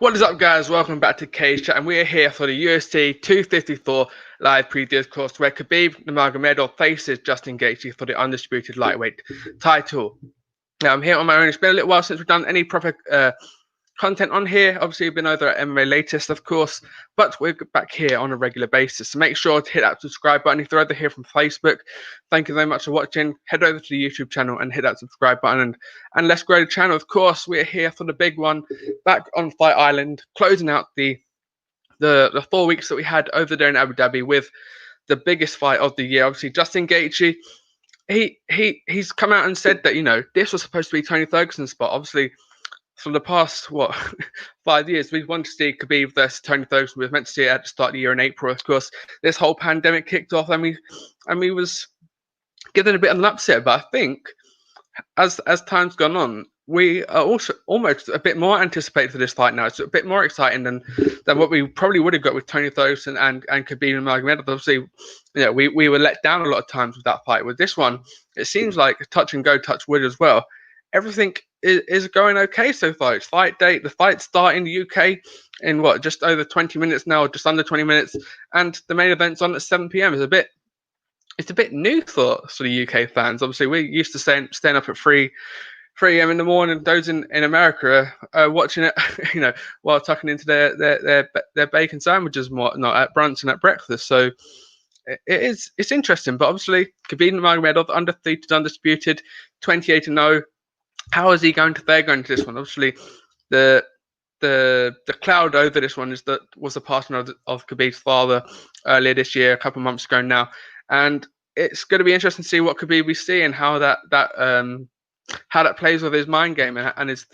What is up, guys? Welcome back to CageChat, and we are here for the UFC 254 live preview, of course, where Khabib Nurmagomedov faces Justin Gaethje for the Undisputed Lightweight title. Now, I'm here on my own. It's been a little while since we've done any proper content on here. Obviously, we've been over at MMA Latest, of course, but we're back here on a regular basis. So make sure to hit that subscribe button if you're over here from Facebook. Thank you very much for watching. Head over to the YouTube channel and hit that subscribe button, and let's grow the channel. Of course, we're here for the big one, back on Fight Island, closing out the 4 weeks that we had over there in Abu Dhabi with the biggest fight of the year. Obviously, Justin Gaethje, he's come out and said that this was supposed to be Tony Ferguson's spot. Obviously, for the past 5 years, we've wanted to see Khabib versus Tony Ferguson. We were meant to see it at the start of the year in April. Of course, this whole pandemic kicked off, and we was given a bit of an upset. But I think as time's gone on, we are also almost a bit more anticipated for this fight now. It's a bit more exciting than what we probably would have got with Tony Ferguson and Khabib Nurmagomedov. Obviously, we were let down a lot of times with that fight. With this one, it seems like a touch and go, touch wood as well. Everything is going okay so far. It's fight date. The fight start in the UK in just over 20 minutes now, or just under 20 minutes, and the main event's on at 7 p.m. It's a bit new for the UK fans. Obviously, we're used to staying up at 3 a.m. in the morning. Those in America are watching it, while tucking into their bacon sandwiches and whatnot at brunch and at breakfast. So it's interesting. But obviously, Khabib Nurmagomedov, undisputed, 28-0. How is he going to fare going into this one? Obviously, the cloud over this one was the passing of Khabib's father earlier this year, a couple of months ago now, and it's going to be interesting to see what Khabib we see and how that plays with his mind game and his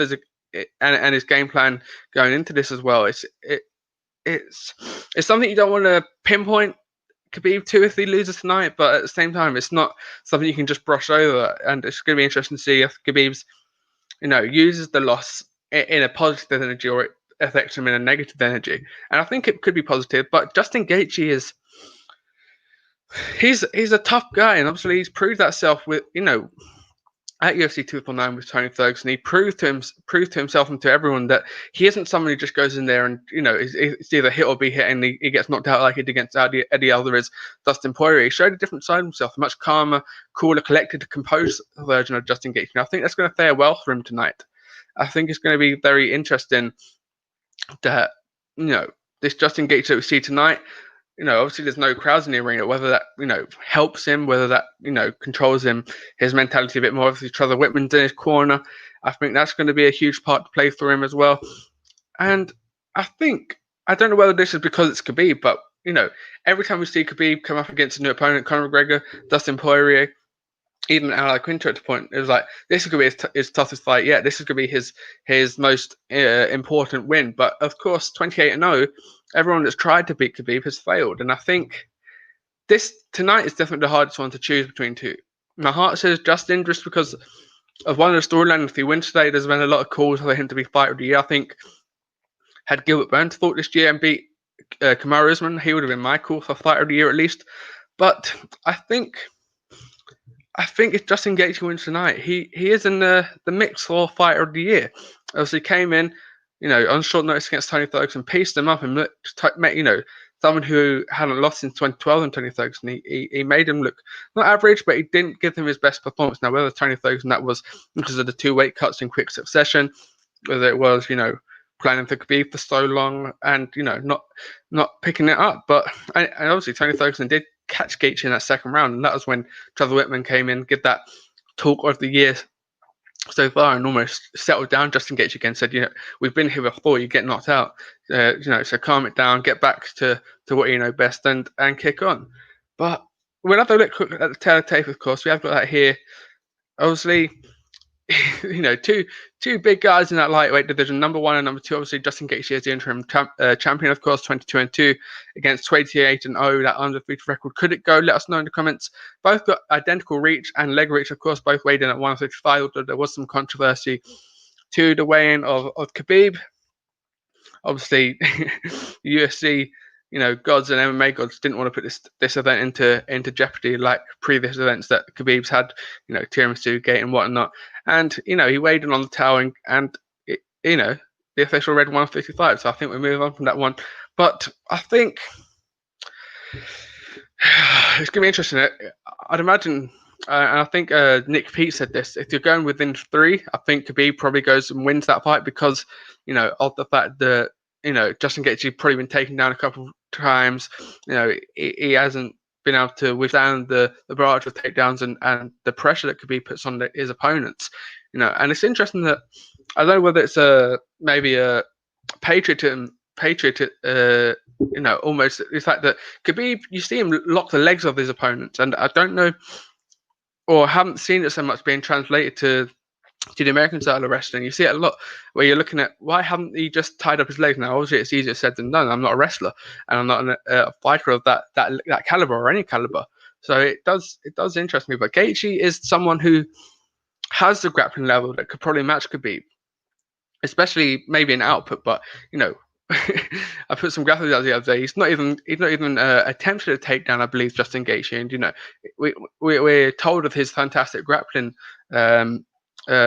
and his game plan going into this as well. It's something you don't want to pinpoint Khabib to if he loses tonight, but at the same time, it's not something you can just brush over, and it's going to be interesting to see if Khabib's uses the loss in a positive energy or it affects him in a negative energy. And I think it could be positive, but Justin Gaethje he's a tough guy, and obviously he's proved that self with at UFC 249 with Tony Ferguson. He proved to himself and to everyone that he isn't someone who just goes in there and it's either hit or be hit, and he gets knocked out like he did against Eddie Alvarez, Dustin Poirier. He showed a different side of himself, a much calmer, cooler, collected, composed version of Justin Gaethje. And I think that's going to fare well for him tonight. I think it's going to be very interesting that this Justin Gaethje that we see tonight. Obviously there's no crowds in the arena, whether that, helps him, whether that, controls his mentality a bit more. Obviously, Trevor Whitman's in his corner. I think that's going to be a huge part to play for him as well. And I don't know whether this is because it's Khabib, but, every time we see Khabib come up against a new opponent, Conor McGregor, Dustin Poirier, even Al Quinto at the point, it was like, this is going to be his toughest fight yet. This is going to be his most important win. But, of course, 28-0, everyone that's tried to beat Khabib has failed. And I think this tonight is definitely the hardest one to choose between two. My heart says Justin, just because of one of the storylines. If he wins today, there's been a lot of calls for him to be fighter of the year. I think had Gilbert Burns fought this year and beat Kamaru Usman, he would have been my call for fighter of the year at least. But I think if Justin Gaethje wins tonight, he is in the mix for fighter of the year. Obviously came in, on short notice against Tony Ferguson, pieced him up and looked, someone who hadn't lost since 2012 in Tony Ferguson. He made him look not average, but he didn't give him his best performance. Now, whether Tony Ferguson, that was because of the 2 weight cuts in quick succession, whether it was, planning for Khabib for so long and, not picking it up. But and obviously Tony Ferguson did catch Gaethje in that second round, and that was when Trevor Whitman came in, give that talk of the year so far, and almost settled down Justin Gaethje again. Said, we've been here before. You get knocked out, so calm it down, get back to what you know best, and kick on. But we'll have a look quick at the tail of tape. Of course, we have got that here. Obviously, two big guys in that lightweight division, number 1 and number 2. Obviously, Justin Gaethje is the interim champion, of course, 22-2 against 28-0, that undefeated record. Could it go? Let us know in the comments. Both got identical reach and leg reach, of course, both weighed in at 155, although there was some controversy to the weigh-in of Khabib. Obviously, UFC, gods and MMA gods didn't want to put this event into jeopardy like previous events that Khabib's had, Tiramisu Gate and whatnot. And, he weighed in on the towel and the official red 155. So I think we move on from that one. But I think it's going to be interesting. I'd imagine, and I think Nick Pete said this, if you're going within 3, I think Khabib probably goes and wins that fight because, of the fact that, Justin Gaethje probably been taken down a couple of times. He hasn't been able to withstand the barrage of takedowns and the pressure that Khabib puts on his opponents. And it's interesting that, I don't know whether it's maybe a patriotism, almost the fact that Khabib, you see him lock the legs of his opponents, and I don't know, or haven't seen it so much being translated to the American style of wrestling. You see it a lot where you're looking at, why haven't he just tied up his legs? Now, obviously, it's easier said than done. I'm not a wrestler, and I'm not a fighter of that caliber or any caliber. So it does interest me. But Gaethje is someone who has the grappling level that could probably match Khabib, especially maybe in output. But I put some graphics out the other day. He's not even attempted a takedown, I believe, Justin Gaethje. And we're told of his fantastic grappling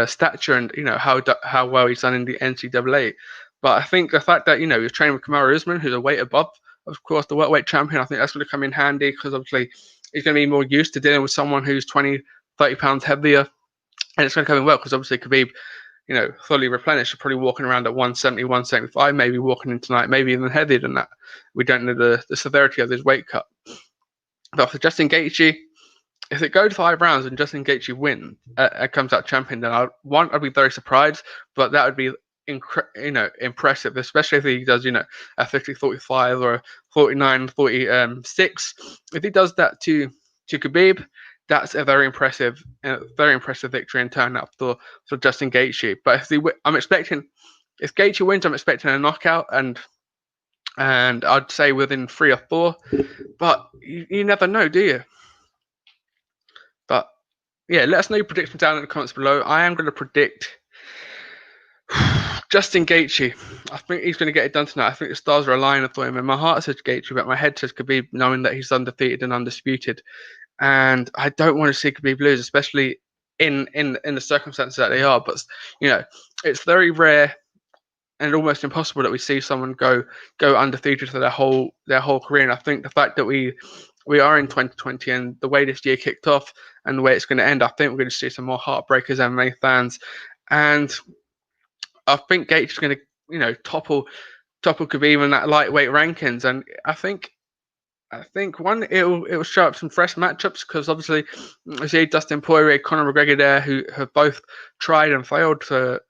stature and how well he's done in the NCAA. But I think the fact that he's training with Kamaru Usman, who's a weight above, of course, the welterweight champion, I think that's going to come in handy because obviously he's going to be more used to dealing with someone who's 20, 30 pounds heavier, and it's going to come in well because obviously Khabib, fully replenished, probably walking around at 170, 175, maybe walking in tonight, maybe even heavier than that. We don't know the severity of his weight cut. But for Justin Gaethje, if it goes 5 rounds and Justin Gaethje wins, comes out champion, then I'd be very surprised, but that would be impressive, especially if he does, a 50-45 or a 49-46. If he does that to Khabib, that's a very impressive victory and turnout for Justin Gaethje. But if Gaethje wins, I'm expecting a knockout, and I'd say within 3 or 4. But you never know, do you? But yeah, let us know your predictions down in the comments below. I am going to predict Justin Gaethje. I think he's going to get it done tonight. I think the stars are aligning for him, and my heart says Gaethje, but my head says Khabib, knowing that he's undefeated and undisputed. And I don't want to see Khabib lose, especially in the circumstances that they are. But it's very rare and almost impossible that we see someone go undefeated for their whole career. And I think the fact that we are in 2020 and the way this year kicked off and the way it's going to end, I think we're going to see some more heartbreakers MMA fans. And I think Gaethje's going to topple Khabib in that lightweight rankings. And I think one, it'll show up some fresh matchups because obviously I see Dustin Poirier, Conor McGregor there, who have both tried and failed to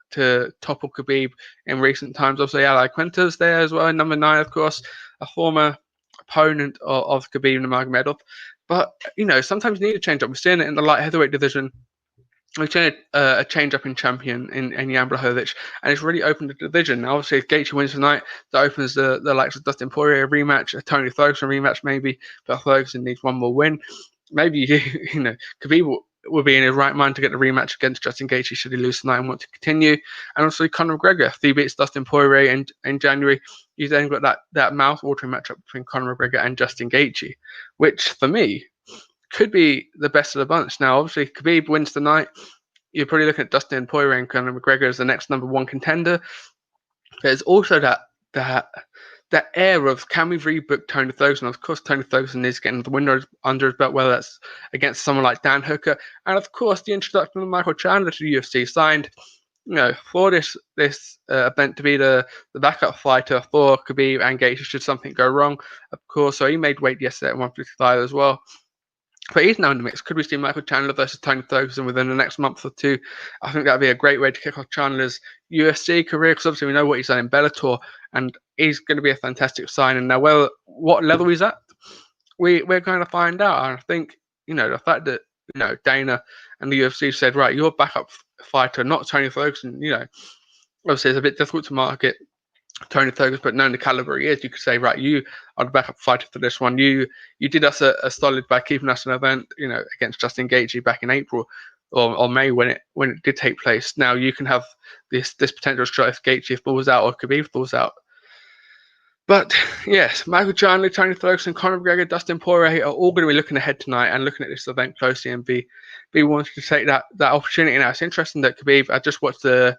topple Khabib in recent times. Obviously, Ali Quinta's there as well, number 9, of course, a former opponent of Khabib Nurmagomedov. But sometimes you need to change up. We're seeing it in the light heavyweight division. We've seen a change up in champion in Jan Blachowicz, and it's really opened the division. Now, obviously, if Gaethje wins tonight, that opens the likes of Dustin Poirier rematch, a Tony Ferguson rematch, maybe. But Ferguson needs one more win. Maybe Khabib will be in his right mind to get the rematch against Justin Gaethje should he lose tonight and want to continue. And also Conor McGregor, if he beats Dustin Poirier in January, you've then got that mouth-watering matchup between Conor McGregor and Justin Gaethje, which for me could be the best of the bunch. Now, obviously, if Khabib wins tonight, you're probably looking at Dustin Poirier and Conor McGregor as the next number 1 contender. There's also that air of, can we rebook Tony Ferguson? Of course, Tony Ferguson is getting the winner under his belt, whether that's against someone like Dan Hooker. And of course, the introduction of Michael Chandler to the UFC, signed for this event to be the backup fighter for Khabib and Gaethje should something go wrong. Of course, so he made weight yesterday at 155 as well. But he's now in the mix. Could we see Michael Chandler versus Tony Ferguson within the next month or 2? I think that'd be a great way to kick off Chandler's UFC career, because obviously we know what he's done in Bellator, and he's going to be a fantastic signing. Now, well, what level he's at, we're going to find out. And I think the fact that Dana and the UFC said, right, you're a backup fighter, not Tony Ferguson. Obviously it's a bit difficult to market Tony Ferguson, but knowing the caliber he is, you could say, right, you are the backup fighter for this one. You did us a solid by keeping us an event, against Justin Gaethje back in April or May when it did take place. Now you can have this potential shot if Gaethje falls out or Khabib falls out. But yes, Michael Chandler, Tony Ferguson, Conor McGregor, Dustin Poirier are all going to be looking ahead tonight and looking at this event closely and be wanting to take that opportunity. Now it's interesting that Khabib, I just watched the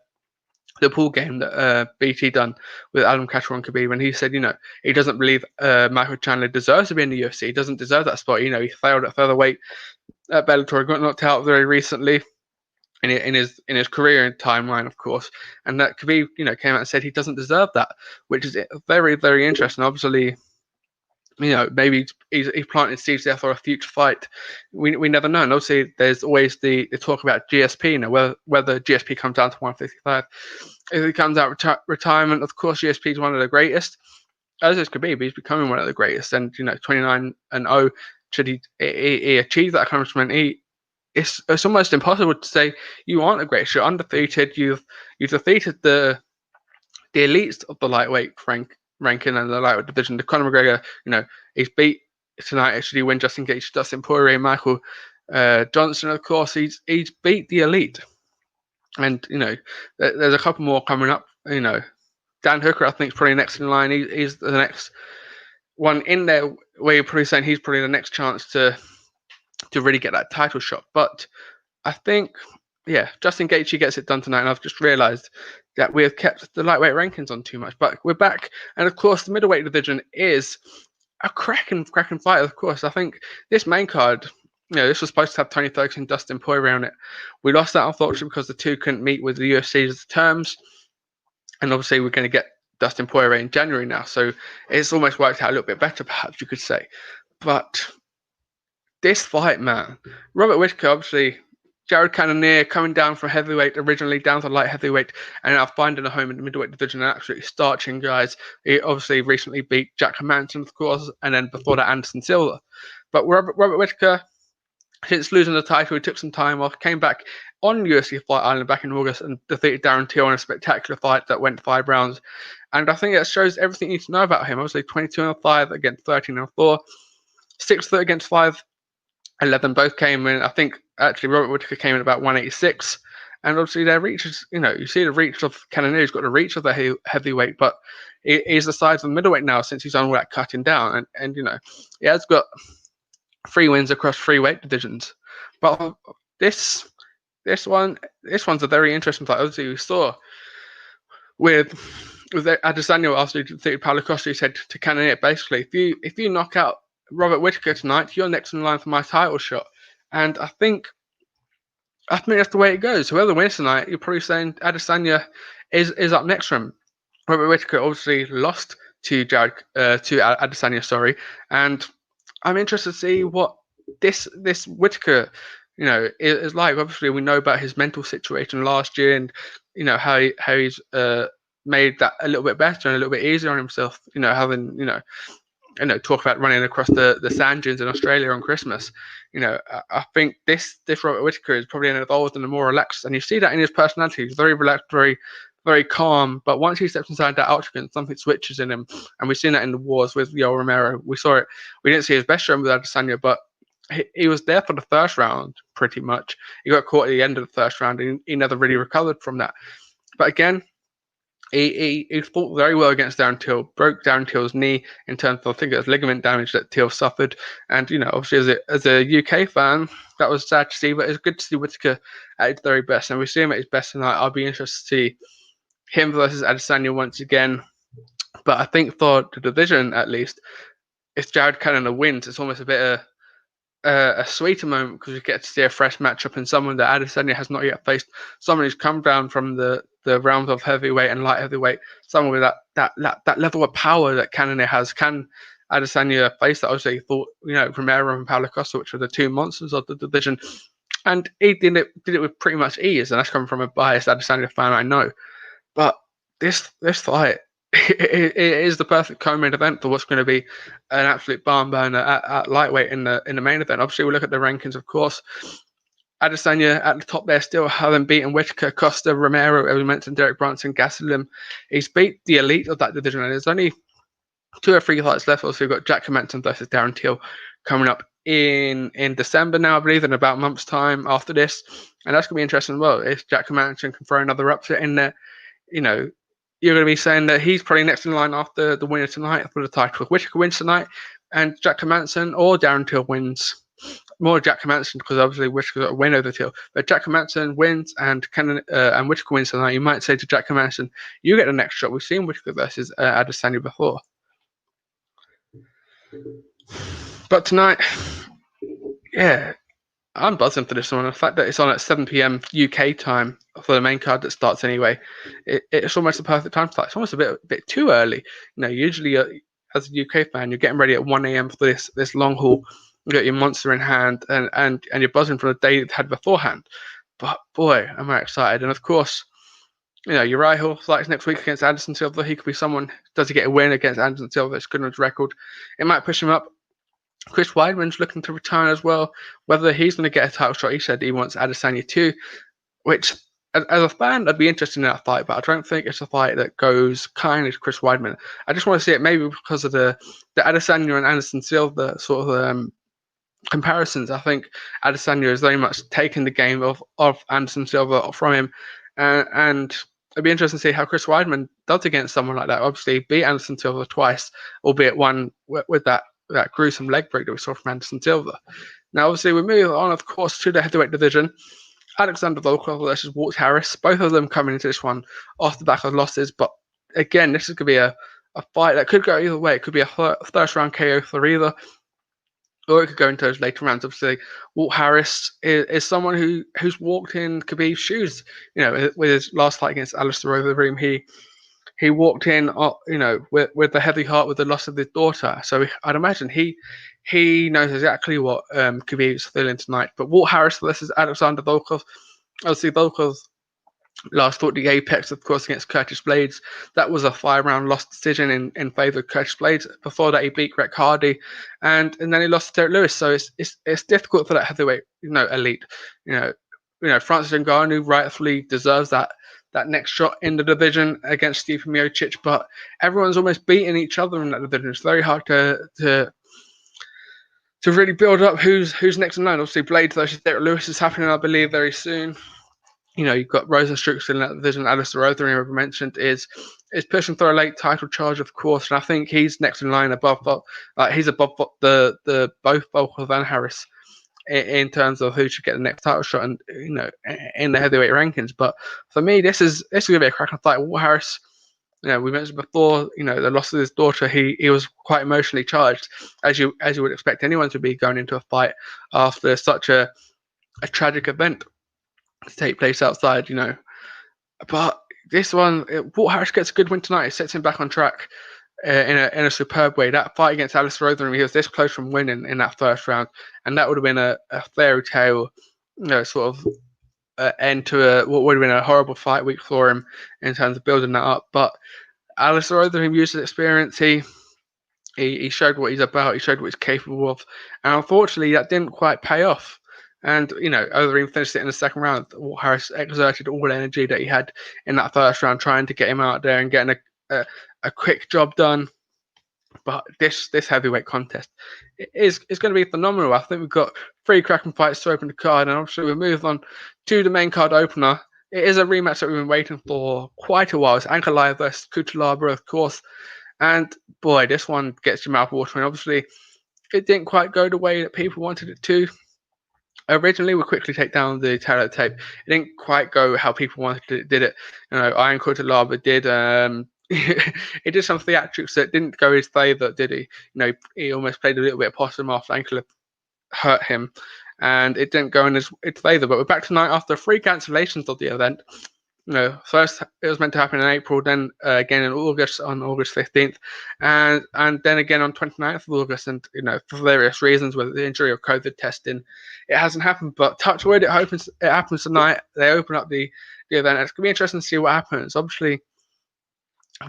the pool game that BT done with Adam Catterall and Khabib, and he said, he doesn't believe Michael Chandler deserves to be in the UFC. He doesn't deserve that spot. He failed at featherweight at Bellator, got knocked out very recently in his career and timeline, of course, and that Khabib, came out and said he doesn't deserve that, which is very, very interesting. Obviously, maybe he's planted seeds there for a future fight. We never know. And obviously, there's always the talk about GSP, whether GSP comes down to 155. If he comes out retirement, of course, GSP is one of the greatest. As is Khabib, he's becoming one of the greatest. And 29-0, should he achieve that accomplishment, it's almost impossible to say you aren't the greatest. You're undefeated. You've defeated the elites of the lightweight ranking and the lightweight division. The Conor McGregor, he's beat tonight. Should he win Justin Gaethje, Dustin Poirier, Michael Johnson? Of course, he's beat the elite. And there's a couple more coming up. Dan Hooker, I think, is probably next in line. He's the next one in there where you're probably saying he's probably the next chance to really get that title shot. But I think, Justin Gaethje gets it done tonight, and I've just realised that we have kept the lightweight rankings on too much. But we're back, and of course, the middleweight division is a cracking fight. Of course, I think this main card, this was supposed to have Tony Ferguson and Dustin Poirier on it. We lost that, unfortunately, because the two couldn't meet with the UFC's terms, and obviously we're going to get Dustin Poirier in January now, so it's almost worked out a little bit better, perhaps you could say. But this fight, man, Robert Whittaker, obviously, Jared Cannonier coming down from heavyweight, originally down to light heavyweight, and now finding a home in the middleweight division and absolutely starching guys. He obviously recently beat Jack Hermansson, of course, and then before that, Anderson Silva. But Robert Whittaker, since losing the title, he took some time off, came back on UFC Fight Island back in August and defeated Darren Till in a spectacular fight that went 5 rounds. And I think that shows everything you need to know about him. Obviously, 22-5 against 13-4, 6-3 against 5-11. Both came in. I think actually Robert Whittaker came in about 186. And obviously their reach is, you see the reach of Cannonier. He's got the reach of the heavyweight, but he's the size of the middleweight now since he's done all that cutting down. And he has got 3 wins across 3 weight divisions. But this one's a very interesting fight. Obviously, we saw with Adesanya after he defeated Paulo Costa, he said to Cannonier, basically, if you knock out Robert Whittaker tonight, you're next in line for my title shot. And I think that's the way it goes. Whoever wins tonight, you're probably saying Adesanya is up next for him. Robert Whittaker obviously lost to Adesanya, and I'm interested to see what this Whittaker, is like. Obviously, we know about his mental situation last year, and how he's made that a little bit better and a little bit easier on himself. Having talk about running across the sand dunes in Australia on Christmas. I think this Robert Whittaker is probably an evolved and a more relaxed, and you see that in his personality. He's very relaxed, very, very calm. But once he steps inside that octagon, something switches in him, and we've seen that in the wars with Yoel Romero. We saw it. We didn't see his best run with Adesanya, but he was there for the first round pretty much. He got caught at the end of the first round, and he never really recovered from that. But again, he fought very well against Darren Till, broke Darren Till's knee in terms of, I think it was ligament damage that Till suffered. And, obviously as a UK fan, that was sad to see, but it's good to see Whittaker at his very best. And we see him at his best tonight. I'll be interested to see him versus Adesanya once again. But I think for the division, at least, if Jared Cannonier wins, it's almost a bit of a sweeter moment because we get to see a fresh matchup and someone that Adesanya has not yet faced, someone who's come down from the realms of heavyweight and light heavyweight, someone with that level of power that Cannonier has. Can Adesanya face that? Obviously, he thought, Romero and Paulo Costa, which were the 2 monsters of the division, and he did it with pretty much ease, and that's coming from a biased Adesanya fan, I know. But this fight, it is the perfect co-main event for what's going to be an absolute barn burner at lightweight in the main event. Obviously, we look at the rankings, of course. Adesanya at the top there, still having beaten Whittaker, Costa, Romero, as we mentioned, Derek Brunson, Gastelum. He's beat the elite of that division, and there's only 2 or 3 fights left. Also, we've got Jack Hermansson versus Darren Till coming up in December now, I believe, in about a month's time after this. And that's going to be interesting as well. If Jack Hermansson can throw another upset in there, you're going to be saying that he's probably next in line after the winner tonight for the title. If Whittaker wins tonight and Jack Hermansson or Darren Till wins, more Jack Hermansson, because obviously Whittaker got a win over Till. But Jack Hermansson wins and Whittaker wins tonight. You might say to Jack Hermansson, you get the next shot. We've seen Whittaker versus Adesanya before. But tonight, yeah, I'm buzzing for this one. The fact that it's on at 7 p.m. UK time for the main card that starts anyway, it's almost the perfect time for that. It's almost a bit too early. Usually as a UK fan, you're getting ready at 1 a.m. for this long haul. You got your monster in hand, and you're buzzing from the day you've had beforehand. But boy, am I excited! And of course, Uriah Hall fights next week against Anderson Silva. He could be someone. Does he get a win against Anderson Silva? It's good on his record. It might push him up. Chris Weidman's looking to return as well. Whether he's going to get a title shot, he said he wants Adesanya too, which, as a fan, I'd be interested in that fight, but I don't think it's a fight that goes kindly to Chris Weidman. I just want to see it maybe because of the Adesanya and Anderson Silva sort of comparisons. I think Adesanya has very much taken the game of Anderson Silva from him, and it'd be interesting to see how Chris Weidman does against someone like that. Obviously, beat Anderson Silva twice, albeit one with that gruesome leg break that we saw from Anderson Silva. Now, obviously, we move on, of course, to the heavyweight division. Alexander Volkov versus Walt Harris. Both of them coming into this one off the back of losses. But again, this is going to be a fight that could go either way. It could be a first round KO for either, or it could go into those later rounds. Obviously, Walt Harris is someone who's walked in Khabib's shoes. With his last fight against Alistair Overeem, he walked in, with the heavy heart with the loss of his daughter. So I'd imagine he knows exactly what Khabib's feeling tonight. But Walt Harris versus Alexander Volkov. Obviously, Volkov last fought the Apex, of course, against Curtis Blades. That was a 5-round loss decision in favour of Curtis Blades. Before that, he beat Greg Hardy, and then he lost to Derek Lewis. So it's difficult for that heavyweight, elite. Francis Ngannou rightfully deserves that next shot in the division against Stephen Miocic, but everyone's almost beating each other in that division. It's very hard to really build up who's next in line. Obviously, Blades versus Derek Lewis is happening, I believe, very soon. You've got Rosenstruck still in that division. Alistair Overeem, I mentioned, is pushing for a late title charge, of course, and I think he's next in line above. He's above the both Volkov and Harris in terms of who should get the next title shot, and in the heavyweight rankings. But for me, this is going to be a cracking fight. Walt Harris, we mentioned before, the loss of his daughter. He was quite emotionally charged, as you would expect anyone to be going into a fight after such a tragic event to take place outside. But this one, Walt Harris gets a good win tonight. It sets him back on track in a superb way. That fight against Alistair Overeem, he was this close from winning in that first round, and that would have been a fairy tale, sort of end to what would have been a horrible fight week for him in terms of building that up. But Alistair Overeem used his experience. He showed what he's about. He showed what he's capable of, and unfortunately, that didn't quite pay off. And Overeem finished it in the second round. Walt Harris exerted all the energy that he had in that first round, trying to get him out there and getting a quick job done. But this heavyweight contest is going to be phenomenal. I think we've got 3 cracking fights to open the card, and obviously we move on to the main card opener. It is a rematch that we've been waiting for quite a while. It's Ankalaev versus Cutelaba, of course. And boy, this one gets your mouth watering. Obviously, it didn't quite go the way that people wanted it to. Originally, we'll quickly take down the tape. It didn't quite go how people wanted it, did it? Iron Cutelaba did. He did some theatrics that didn't go his favour, did he? He almost played a little bit of possum after Ankalaev hurt him, and it didn't go in his favour. But we're back tonight after 3 cancellations of the event. First it was meant to happen in April, then again in August, on August 15th, and then again on 29th of August. And for various reasons, with the injury or COVID testing, it hasn't happened. But touch wood, it happens tonight. They open up the event. It's gonna be interesting to see what happens. Obviously,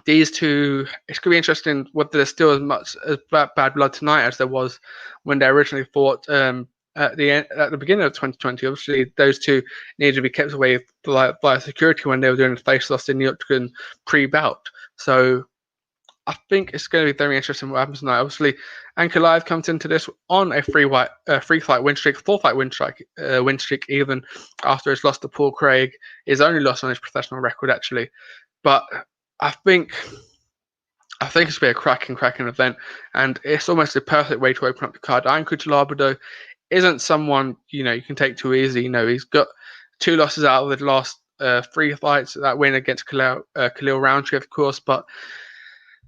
these two, it's gonna be interesting whether there's still as much as bad blood tonight as there was when they originally fought at the beginning of 2020. Obviously, those two needed to be kept away by security when they were doing the face-offs in the octagon pre-bout. So I think it's going to be very interesting what happens tonight. Obviously, Ankalaev comes into this on a 3-fight win streak, 4-fight win streak even after his loss to Paul Craig, his only loss on his professional record actually. But I think it's going to be a cracking event, and it's almost the perfect way to open up the card. Iron Cutelaba, though, isn't someone you can take too easy. He's got 2 losses out of the last 3 fights. That win against Khalil Roundtree, of course, but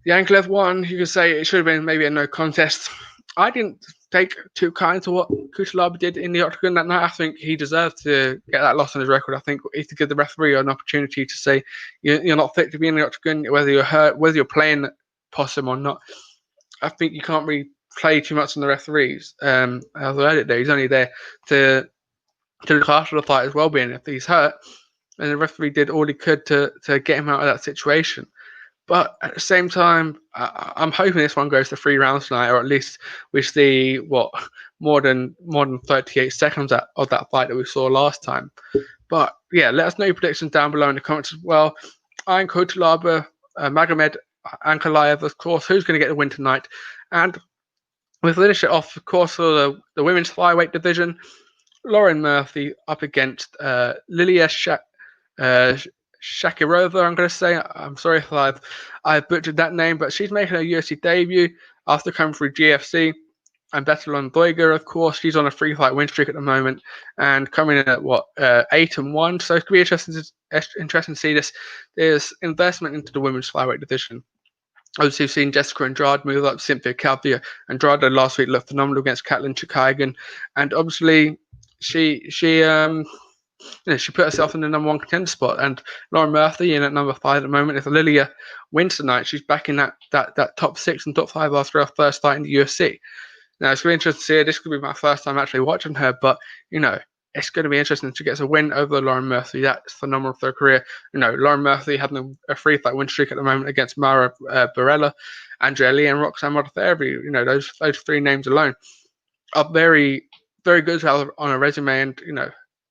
the Anklev one, you could say it should have been maybe a no contest. I didn't take too kind to what Kutalaba did in the octagon that night. I think he deserved to get that loss on his record. I think he to give the referee an opportunity to say you're not fit to be in the octagon, whether you're hurt, whether you're playing possum or not. I think you can't really play too much on the referees. As I heard it there, he's only there to look after the fighter's well-being if he's hurt, and the referee did all he could to get him out of that situation. But at the same time, I'm hoping this one goes to 3 rounds tonight, or at least we see more than 38 seconds of that fight that we saw last time. But yeah, let us know your predictions down below in the comments as well. I'm Kutalaba, Magomed Ankalaev, of course, who's going to get the win tonight. And we'll finish it off, of course, for the women's flyweight division. Lauren Murphy up against Lilia Shakirova, I'm going to say. I'm sorry if I've butchered that name, but she's making her UFC debut after coming through GFC. And Bellator Whittaker, of course, she's on a 3-fight win streak at the moment and coming in at 8-1. So it's going to be interesting to see this investment into the women's flyweight division. Obviously, we've seen Jessica Andrade move up, Cynthia Calvillo. Andrade last week looked phenomenal against Katlyn Chookagian, and obviously she put herself in the number 1 contender spot. And Lauren Murphy in at number 5 at the moment. If Lilia wins tonight, she's back in that top 6 and top 5 after her first fight in the UFC. Now, it's really interesting to see her. This could be my first time actually watching her, but, it's going to be interesting. She gets a win over Lauren Murphy. That's phenomenal for her career. Lauren Murphy having a 3-fight win streak at the moment against Mara Barella, Andrea Lee, and Roxanne Modafferi. Those 3 names alone are very, very good to have on a resume. And,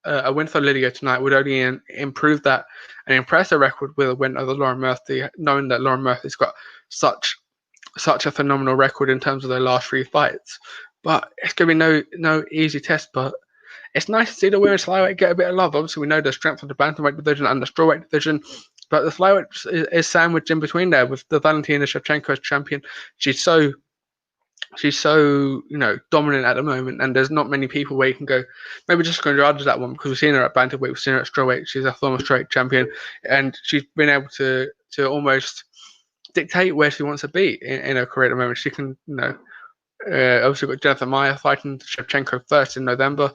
a win for Lilia tonight would only improve that and impress her record with a win over Lauren Murphy, knowing that Lauren Murphy's got such a phenomenal record in terms of their last 3 fights. But it's going to be no easy test, but it's nice to see the women's flyweight get a bit of love. Obviously, we know the strength of the bantamweight division and the strawweight division, but the flyweight is sandwiched in between there with the Valentina Shevchenko as champion. She's so dominant at the moment, and there's not many people where you can go. Maybe just going to judge that one because we've seen her at bantamweight, we've seen her at strawweight. She's a former strawweight champion, and she's been able to almost dictate where she wants to be in her career at the moment. She can, obviously got Jennifer Maia fighting Shevchenko first in November,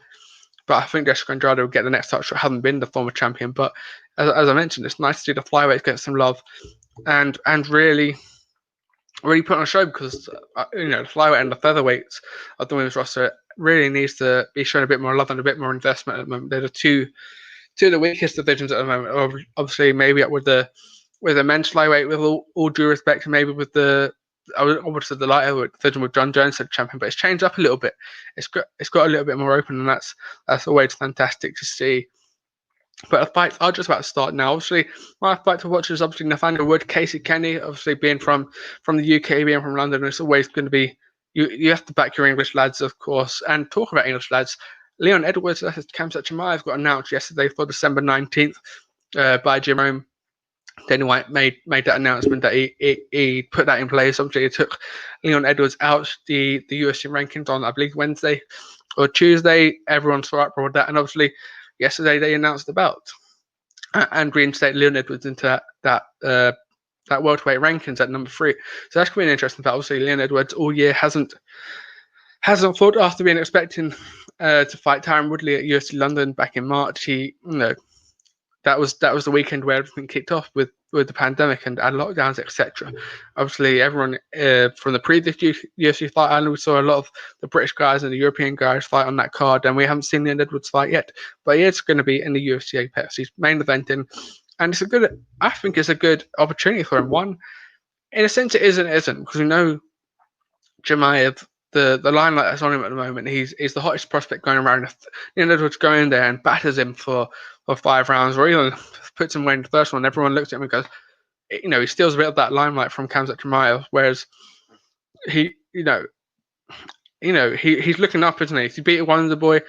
but I think Jessica Andrade will get the next touch. She hasn't been the former champion, but as I mentioned, it's nice to see the flyweights get some love and really put on a show because the flyweight and the featherweights of the women's roster really needs to be shown a bit more love and a bit more investment at the moment. They're the two of the weakest divisions at the moment. Obviously, maybe up with the men's flyweight, with all due respect, maybe with the light heavyweight division with John Jones as champion, but it's changed up a little bit. It's got a little bit more open, and that's always fantastic to see. But the fights are just about to start now. Obviously, my fight to watch is obviously Nathaniel Wood, Casey Kenny. Obviously, being from the UK, being from London, it's always going to be you have to back your English lads, of course. And talk about English lads, Leon Edwards versus CageChat MMA got announced yesterday for December 19th by Jerome. Dana White made that announcement that he put that in place. Obviously, he took Leon Edwards out the UFC rankings on, I believe, Wednesday or Tuesday. Everyone saw uproar with that, and obviously yesterday they announced the belt and reinstated Leon Edwards into that welterweight rankings at number 3. So that's going to be an interesting fight. Obviously, Leon Edwards all year hasn't fought after being expecting to fight Tyron Woodley at UFC London back in March. That was the weekend where everything kicked off with the pandemic and lockdowns, etc. Obviously, everyone from the previous UFC fight, and we saw a lot of the British guys and the European guys fight on that card, and we haven't seen Leon Edwards fight yet. But he is going to be in the UFC Apex. He's main eventing, and I think it's a good opportunity for him. One, in a sense, it is and it isn't, because we know Chimaev, the limelight that's on him at the moment, he's the hottest prospect going around. If Leon Edwards going there and batters him for 5 rounds, or even puts him away in the first one, everyone looks at him and goes, he steals a bit of that limelight from CageChat MMA, whereas he's looking up, isn't he? If you beat Wonderboy,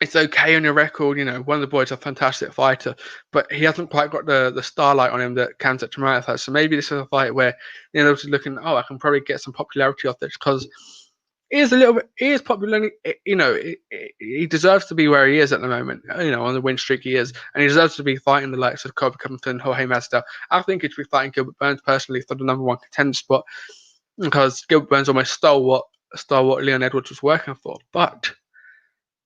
it's okay on your record. Wonderboy's a fantastic fighter, but he hasn't quite got the starlight on him that CageChat MMA has. So maybe this is a fight where Edwards is looking, I can probably get some popularity off this, because is a little bit. He is popular. You know, he deserves to be where he is at the moment. You know, on the win streak he is, and he deserves to be fighting the likes of Colby Covington, Jorge Masvidal. I think he should be fighting Gilbert Burns personally for the #1 contender spot, because Gilbert Burns almost stole what Leon Edwards was working for. But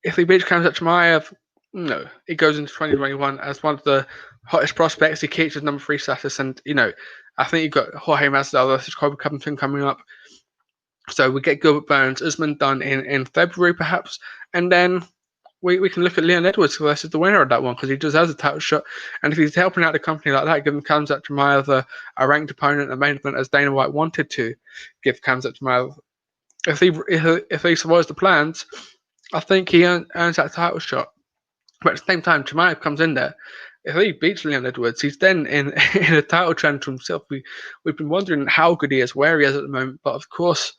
if he beats Khamzat Chimaev, no, he goes into 2021 as one of the hottest prospects. He keeps his #3 status, and you know, I think you've got Jorge Masvidal versus Colby Covington coming up. So we get Gilbert Burns, Usman done in February perhaps, and then we can look at Leon Edwards versus the winner of that one, because he deserves a title shot. And if he's helping out the company like that, giving Khamzat Chimaev a ranked opponent, a main event, as Dana White wanted to give Khamzat Chimaev, if he survives the plans, I think he earns that title shot. But at the same time, Chimaev comes in there. If he beats Leon Edwards, he's then in a title trend for himself. We've been wondering how good he is, where he is at the moment. But of course,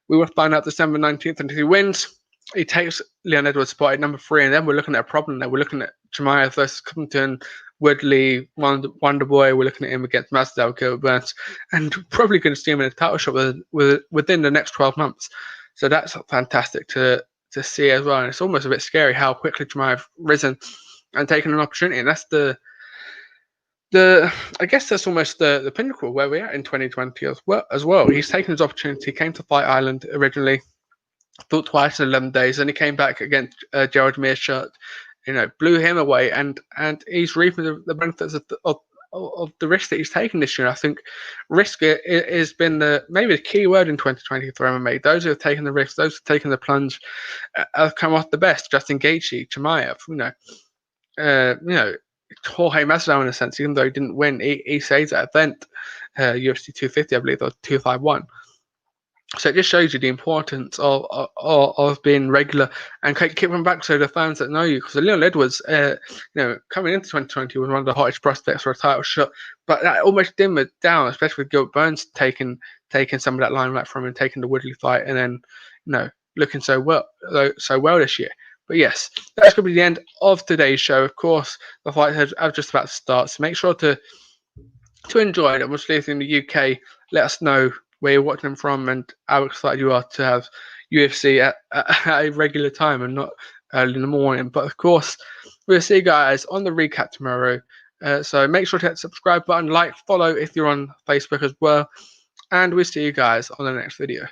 we will find out December 19th, and if he wins, he takes Leon Edwards' spot at #3, and then we're looking at a problem there. We're looking at Chimaev versus Covington, Woodley, Wonder Boy. We're looking at him against Masvidal, Gilbert Burns, and probably going to see him in a title shot within the next 12 months. So that's fantastic to see as well. And it's almost a bit scary how quickly Chimaev risen and taken an opportunity. And that's I guess that's almost the pinnacle where we're at in 2020 as well. He's taken his opportunity. He came to Fight Island originally, fought twice in 11 days, and he came back against Gerald Meerschaert, you know, blew him away, and he's reaping the benefits of the risk that he's taken this year. I think risk has been maybe the key word in 2020 for MMA. Those who have taken the risk, those who have taken the plunge, have come off the best. Justin Gaethje, Chimaev, you know, Jorge Masvidal in a sense, even though he didn't win, he saves that event, UFC 250, I believe, or 251. So it just shows you the importance of being regular and keeping back, so the fans that know you. Because Leon Edwards, you know, coming into 2020 was one of the hottest prospects for a title shot, but that almost dimmed it down, especially with Gilbert Burns taking some of that limelight from him, taking the Woodley fight, and then, you know, looking so well this year. But yes, that's going to be the end of today's show. Of course, the fight are just about to start, so make sure to enjoy it. Obviously, if you're in the UK, let us know where you're watching them from and how excited you are to have UFC at a regular time and not early in the morning. But of course, we'll see you guys on the recap tomorrow. So make sure to hit the subscribe button, like, follow if you're on Facebook as well. And we'll see you guys on the next video.